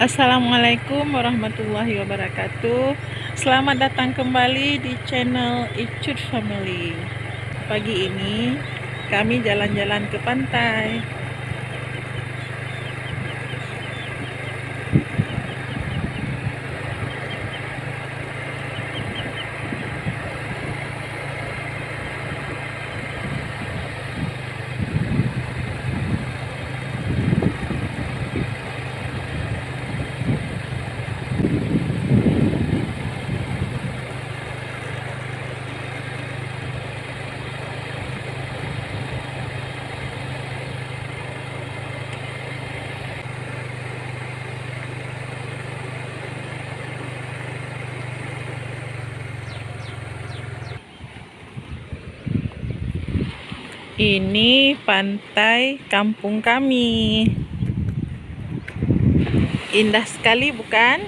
Assalamualaikum warahmatullahi wabarakatuh. Selamat datang kembali di channel Icut Family. Pagi ini kami jalan-jalan ke pantai. Ini pantai kampung kami. Indah sekali, bukan?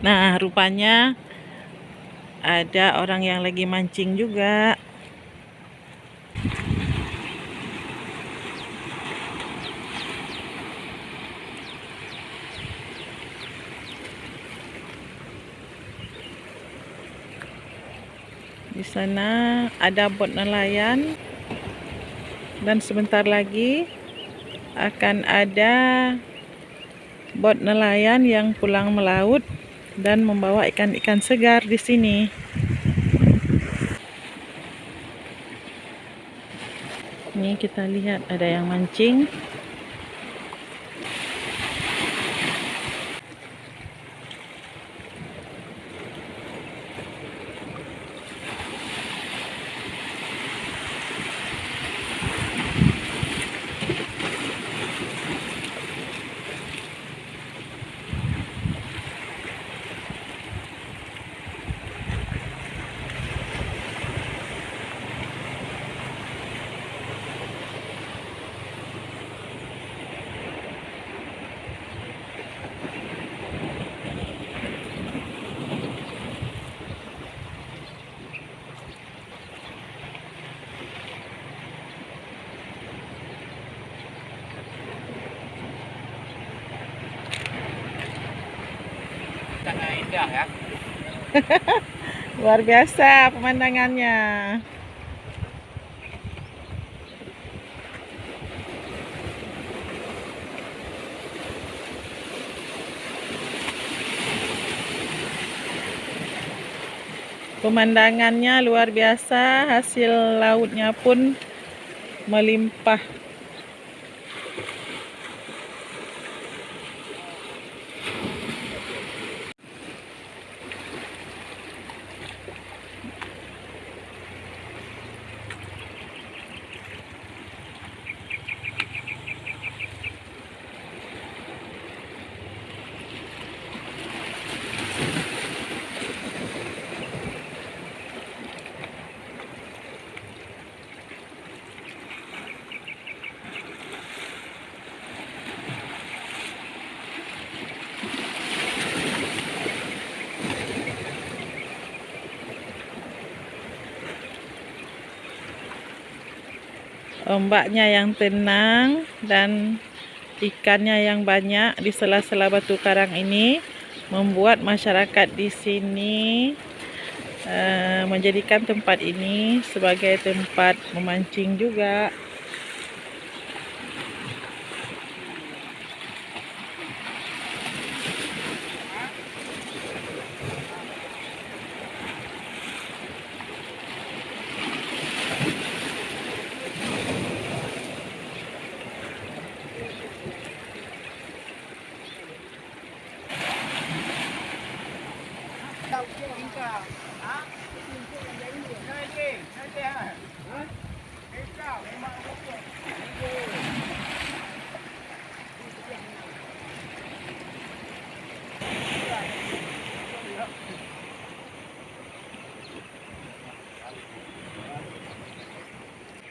Nah, rupanya ada orang yang lagi mancing juga. Di sana ada bot nelayan dan sebentar lagi akan ada bot nelayan yang pulang melaut dan membawa ikan-ikan segar di sini. Ini kita lihat ada yang mancing. Sangat indah ya. Luar biasa pemandangannya. Pemandangannya luar biasa, hasil lautnya pun melimpah. Ombaknya yang tenang dan ikannya yang banyak di sela-sela batu karang ini membuat masyarakat di sini menjadikan tempat ini sebagai tempat memancing juga.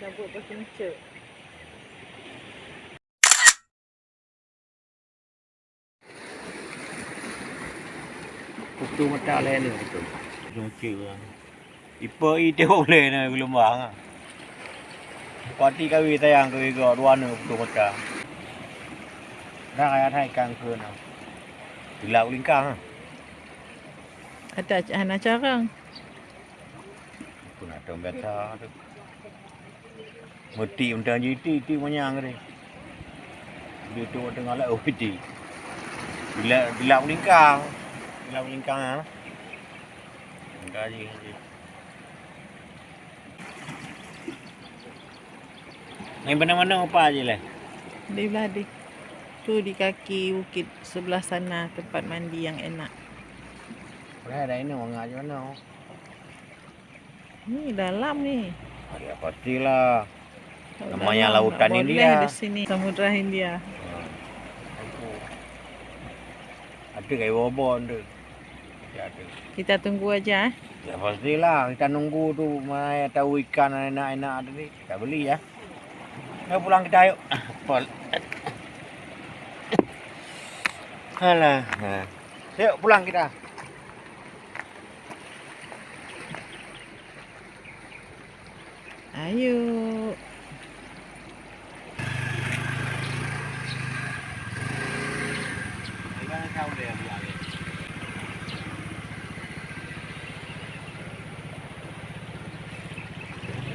Cabut berkencang. Kutu mata lain ni betul. Jongkir lah. Ipa i tengok boleh ni belum bang. Parti kami sayang ke juga dua ni kutu mata. Ada ikan ke na. Di laut lingkang. Ada anak carang. Pun ada biasa tu. Mesti undan ti manyang ni. Dia tu tengah laut ti. Di laut lingkang. Di laut lingkang ah. Enggak je. Main mana-mana apa aje lah. Di belah di. Tu di kaki bukit sebelah sana tempat mandi yang enak. Ada ini orang aja mana. Ni dalam ni. Ya pastilah. Kalau Namanya dalam, lautan tak India. boleh di sini Samudra Hindia. Ada kayak bobon tu. Ya ada. Kita tunggu aja. Ya pastilah kita nunggu tu mana tahu ikan enak-enak tu ni. Kita beli ya. Kita pulang kita yuk. Pol. Alah. Yuk pulang kita. Ayo.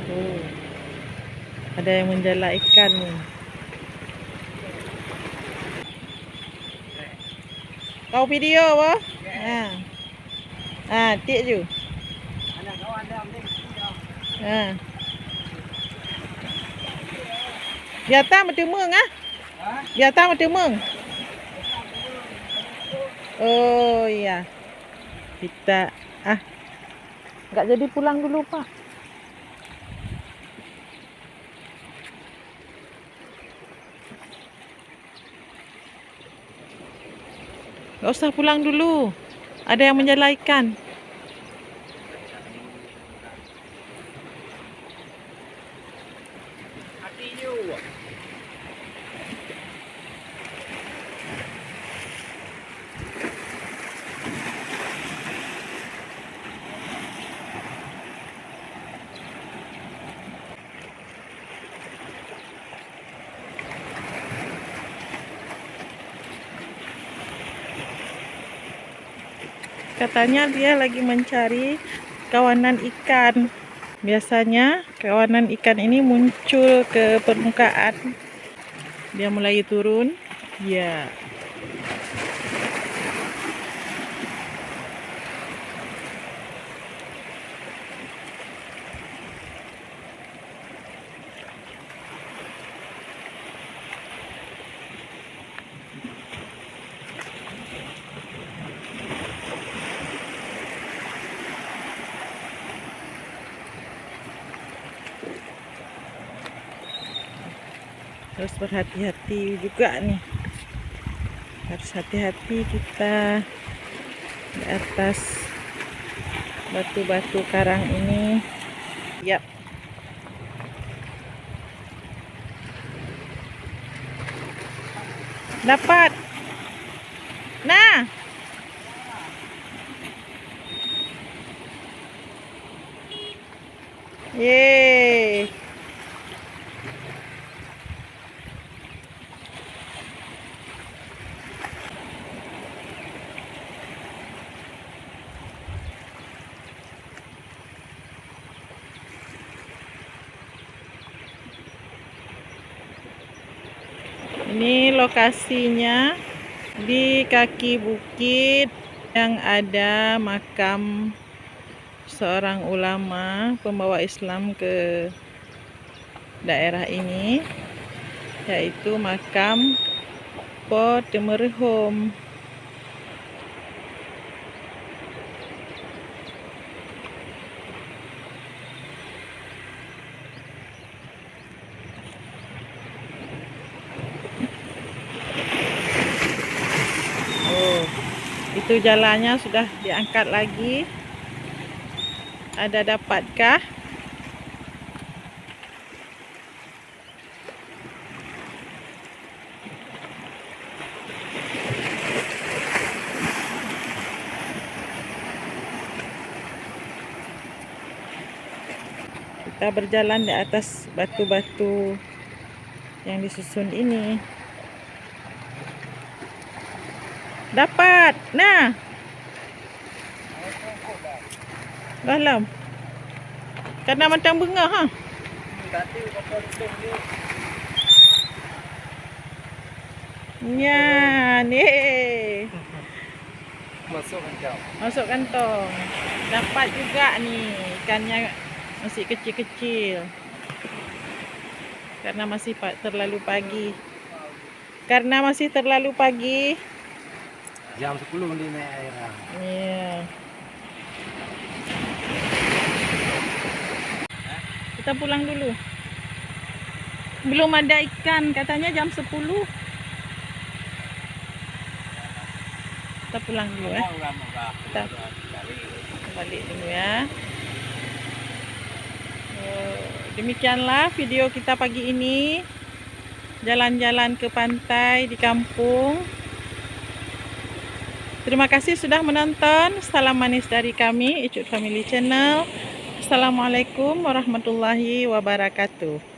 Oh. Ada yang menjala ikan ni. Kau video apa? Tik je. Biata macam meng ah? Biata macam meng. Oh iya. Kita enggak jadi pulang dulu, Pak. Enggak usah pulang dulu. Ada yang menjala ikan. Katanya dia lagi mencari kawanan ikan. Biasanya kawanan ikan ini muncul ke permukaan. Dia mulai turun. Ya. Harus berhati-hati juga nih. Harus hati-hati kita di atas batu-batu karang ini. Yap. Dapat. Nah. Yeay. Ini lokasinya di kaki bukit yang ada makam seorang ulama pembawa Islam ke daerah ini, yaitu makam Po Temerhum. Itu jalannya sudah diangkat lagi. Ada dapatkah? Kita berjalan di atas batu-batu yang disusun ini. Dapat. Nah. Dalam. Karena macam bunga ha. Ya, nih. Masuk kantong. Dapat juga nih ikannya masih kecil-kecil. Karena masih terlalu pagi. Jam 10 di naik air. Iya. Kita pulang dulu. Belum ada ikan, katanya jam 10. Kita pulang dulu ya. Kita balik dulu ya. Demikianlah video kita pagi ini. Jalan-jalan ke pantai di kampung. Terima kasih sudah menonton. Salam manis dari kami, Icut Family Channel. Assalamualaikum warahmatullahi wabarakatuh.